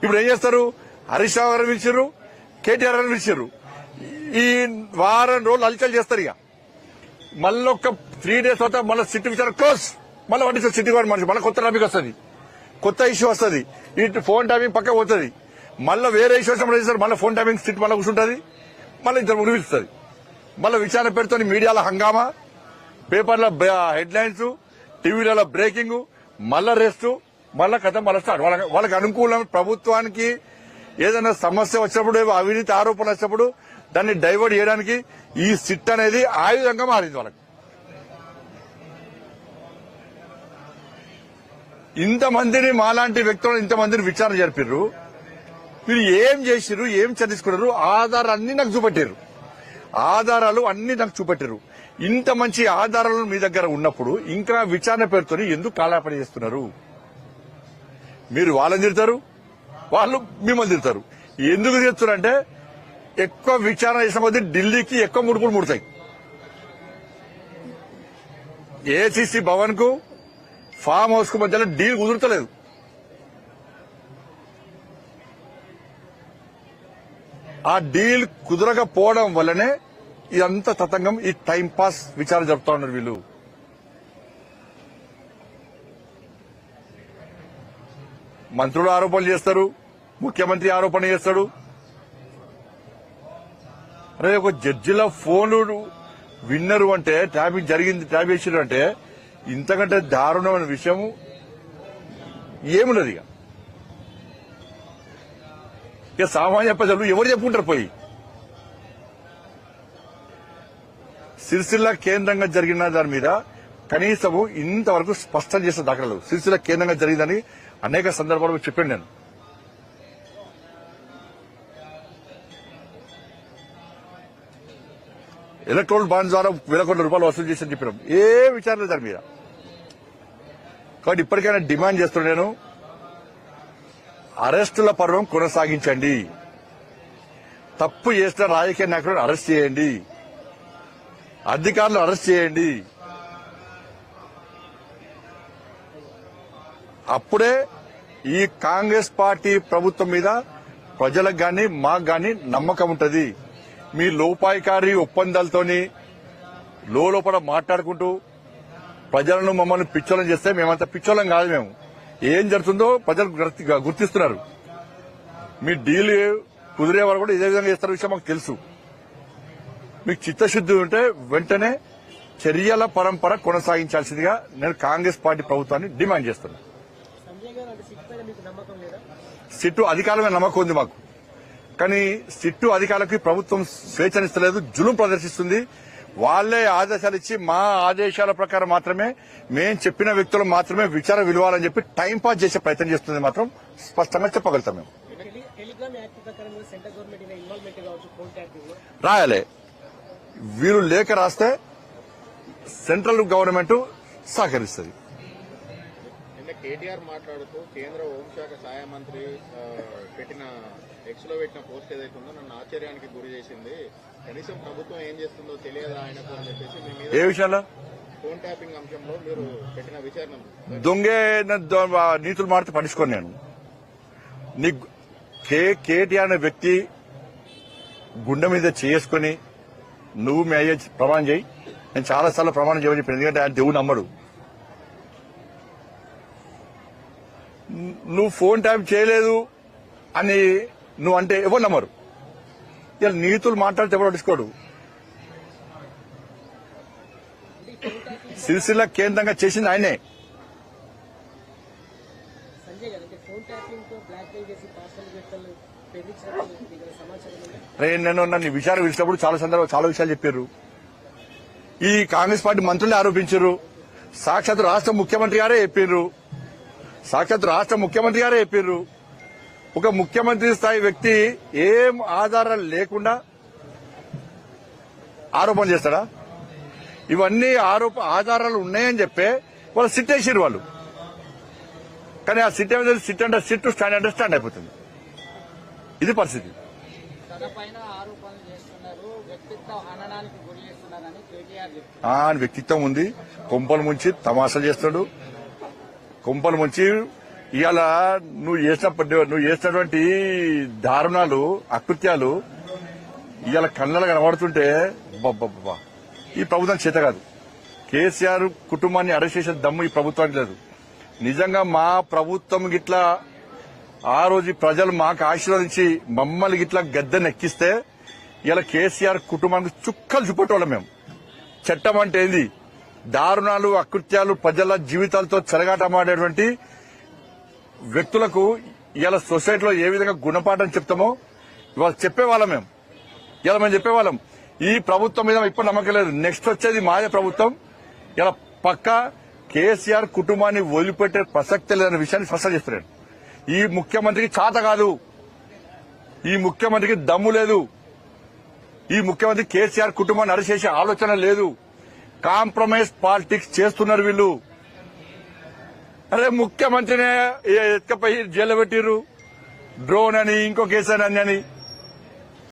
ఇప్పుడు ఏం చేస్తారు? హరీష్ రావు గారు పిలిచారు, కేటీఆర్ గారు పిలిచారు. ఈ వారం రోజులు హల్చల్ చేస్తారు. ఇక మళ్ళీ ఒక 3 days తర్వాత మళ్ళీ సిట్ విచారణ క్లోజ్. మళ్ళీ వాటి సిటీ వాడు మనిషి మళ్ళీ కొత్త టాపిక్ వస్తుంది, కొత్త ఇష్యూ వస్తుంది. ఇటు ఫోన్ ట్యాపింగ్ పక్క పోతుంది. మళ్ళీ వేరే ఇష్యూ వచ్చినప్పుడు మళ్ళీ ఫోన్ ట్యాపింగ్ సిట్ మళ్ళీ కూర్చుంటుంది. మళ్ళీ ఇద్దరు ముగిస్తుంది. మళ్ళీ విచారణ పేరుతో మీడియాలో హంగామా, పేపర్ల హెడ్లైన్స్, టీవీలలో బ్రేకింగ్, మళ్ళా రెస్ట్, మళ్ళా కథ మళ్ళీ స్టార్ట్. వాళ్ళకి అనుకూలం. ప్రభుత్వానికి ఏదైనా సమస్య వచ్చినప్పుడు, అవినీతి ఆరోపణలు వచ్చినప్పుడు దాన్ని డైవర్ట్ చేయడానికి ఈ సిట్ అనేది ఆయుధంగా మారింది వాళ్ళకి. ఇంతమందిని, మాలాంటి వ్యక్తులను ఇంతమందిని విచారణ జరిపారు. మీరు ఏం చేసిర్రు, ఏం చదివించుకున్నారు? ఆధారాలు అన్ని నాకు చూపెట్టారు. ఆధారాలు అన్ని నాకు చూపెట్టారు. ఇంత మంచి ఆధారాలు మీ దగ్గర ఉన్నప్పుడు ఇంకా విచారణ పేరుతో ఎందుకు కాలాపన చేస్తున్నారు? మీరు వాళ్ళని తిడతారు, వాళ్ళు మిమ్మల్ని తిడతారు. ఎందుకు చేస్తున్నారంటే ఎక్కువ విచారణ చేసిన కొద్దీ ఢిల్లీకి ఎక్కువ ముడుపులు ముడతాయి. ఏసీసీ భవన్ కు ఫామ్ హౌస్ కు మధ్యలో డీల్ కుదురుతలేదు. ఆ డీల్ కుదరకపోవడం వల్లనే ఇదంతా తతంగం, ఈ టైం పాస్ విచారణ జరుపుతా ఉన్నారు వీళ్ళు. మంత్రులు ఆరోపణలు చేస్తారు, ముఖ్యమంత్రి ఆరోపణ చేస్తాడు. అరే ఒక జడ్జిల ఫోన్లు విన్నరు అంటే ట్యాపింగ్ జరిగింది, ట్యాప్ చేసిరు అంటే ఇంతకంటే దారుణమైన విషయం ఏమున్నది? ఇక సామాన్య ప్రజలు ఎవరు చెప్పుకుంటారు? పోయి సిరిసిల్ల కేంద్రంగా జరిగిన దాని మీద కనీసము ఇంతవరకు స్పష్టం చేసిన దాఖలు. సిరిసిల్ల కేంద్రంగా జరిగిందని అనేక సందర్భాల్లో చెప్పాను నేను. ఎలక్ట్రోల్ బాండ్ ద్వారా ₹1,000 కోట్ల వసూలు చేసి చెప్పినాం. ఏ విచారణ దాని మీద. కాబట్టి ఇప్పటికైనా డిమాండ్ చేస్తున్నాను నేను, అరెస్టుల పర్వం కొనసాగించండి. తప్పు చేసిన రాజకీయ నాయకులను అరెస్ట్ చేయండి, అధికారులను అరెస్ట్ చేయండి. అప్పుడే ఈ కాంగ్రెస్ పార్టీ ప్రభుత్వం మీద ప్రజలకు గాని మాకు గాని నమ్మకం ఉంటది. మీ లోపాయికారి ఒప్పందాలతోని లోపల మాట్లాడుకుంటూ ప్రజలను మమ్మల్ని పిచ్చోళం చేస్తే మేమంతా పిచ్చోళం కాదు. మేము ఏం జరుగుతుందో ప్రజలు గుర్తిస్తున్నారు. మీ డీల్ కుదిరే వారు కూడా ఇదే విధంగా చేస్తున్న విషయం మాకు తెలుసు. మీకు చిత్తశుద్ది ఉంటే వెంటనే చర్యల పరంపర కొనసాగించాల్సిందిగా నేను కాంగ్రెస్ పార్టీ ప్రభుత్వాన్ని డిమాండ్ చేస్తున్నా. సిట్టు అధికారమే నమ్మకం ఉంది మాకు, కానీ సిట్టు అధికారులకి ప్రభుత్వం స్వేచ్ఛనిస్తలేదు, జులుం ప్రదర్శిస్తుంది. వాళ్లే ఆదేశాలు ఇచ్చి మా ఆదేశాల ప్రకారం మాత్రమే, మేం చెప్పిన వ్యక్తులు మాత్రమే విచారణ విలువాలని చెప్పి టైం పాస్ చేసే ప్రయత్నం చేస్తుంది. మాత్రం స్పష్టంగా చెప్పగలుగుతాం. మేము రాయాలి. వీరు లేఖ రాస్తే సెంట్రల్ గవర్నమెంట్ సహకరిస్తుంది. కేటీఆర్ మాట్లాడుతూ కేంద్ర హోంశాఖ సహాయ మంత్రి పెట్టిన ఎక్స్ లో పెట్టిన పోస్ట్ ఏదైతే ఉందో నన్ను ఆశ్చర్యానికి గురి చేసింది. కనీసం ప్రభుత్వం ఏం చేస్తుందో తెలియదు ఆయనకు అని చెప్పేసి ఏ విషయాల్లో ఫోన్ ట్యాపింగ్ అంశంలో మీరు పెట్టిన విచారణ దొంగే నీతులు మారితే పట్టించుకోను నేను. కేటీఆర్ అనే వ్యక్తి గుండె మీద చేసుకుని నువ్వు మీ అయ్యే ప్రమాణం చేయి. నేను చాలాసార్లు ప్రమాణం చేయమని చెప్పాను, ఎందుకంటే ఆయన దేవుడు నమ్మడు. నువ్వు ఫోన్ ట్యాప్ చేయలేదు అని నువ్వు అంటే ఎవరు నమ్మరు. ఇలా నీతులు మాట్లాడితే ఎవరు పట్టించుకోడు. సిరిసిల్ల కేంద్రంగా చేసింది ఆయనే. నేను నన్ను విచారణ పిలిచినప్పుడు చాలా విషయాలు చెప్పారు. ఈ కాంగ్రెస్ పార్టీ మంత్రులే ఆరోపించారు. సాక్షాత్ రాష్ట్ర ముఖ్యమంత్రి గారే చెప్పారు. ఒక ముఖ్యమంత్రి స్థాయి వ్యక్తి ఏం ఆధారాలు లేకుండా ఆరోపణ చేస్తాడా? ఇవన్నీ ఆధారాలు ఉన్నాయని చెప్పే వాళ్ళు సిట్ వేసారు వాళ్ళు. కానీ ఆ సిట్ ఏమైంది? సిట్ అంటే సిట్, స్టాండ్ అంటే స్టాండ్ అయిపోతుంది. ఇది పరిస్థితి. వ్యక్తిత్వం ఉంది. కొంపలు ముంచి తమాషాలు చేస్తాడు. కొంపలు ముంచి ఇవాళ నువ్వు చేసినటువంటి దారుణాలు అకృత్యాలు ఇవాళ కళ్ళలో కనబడుతుంటే బబ్బబ్బా ఈ ప్రభుత్వం చేత కాదు. కేసీఆర్ కుటుంబాన్ని అరెస్ట్ చేసే దమ్ము ఈ ప్రభుత్వానికి లేదు. నిజంగా మా ప్రభుత్వం గిట్లా ఆ రోజు ప్రజలు మాకు ఆశీర్వదించి మమ్మల్ని గిట్లా గద్దెనెక్కిస్తే ఇలా కేసీఆర్ కుటుంబానికి చుక్కలు చూపెట్టేవాళ్ళం మేము. చట్టం అంటే ఏంది, దారుణాలు అకృత్యాలు ప్రజల జీవితాలతో చెలగాటమాడేటువంటి వ్యక్తులకు ఇలా సొసైటీలో ఏ విధంగా గుణపాఠం చెప్తామో ఇవాళ చెప్పేవాళ్ళం మేము. ఇలా మేము చెప్పేవాళ్ళం. ఈ ప్రభుత్వం మీద ఇప్పుడు నమ్మకం లేదు. నెక్స్ట్ వచ్చేది మాదే ప్రభుత్వం. ఇలా పక్కా కేసీఆర్ కుటుంబాన్ని వదిలిపెట్టే ప్రసక్తి లేదనే విషయాన్ని స్పష్టం చేస్తున్నాను. ఈ ముఖ్యమంత్రికి చాత కాదు, ఈ ముఖ్యమంత్రికి దమ్ము లేదు, ఈ ముఖ్యమంత్రి కేసీఆర్ కుటుంబాన్ని అరెస్ట్ చేసే ఆలోచన లేదు. కాంప్రమైజ్ పాలిటిక్స్ చేస్తున్నారు వీళ్ళు. అరే ముఖ్యమంత్రినే ఎత్తుకపోయి జైలు పెట్టిర్రు, డ్రోన్ అని ఇంకో కేసు అని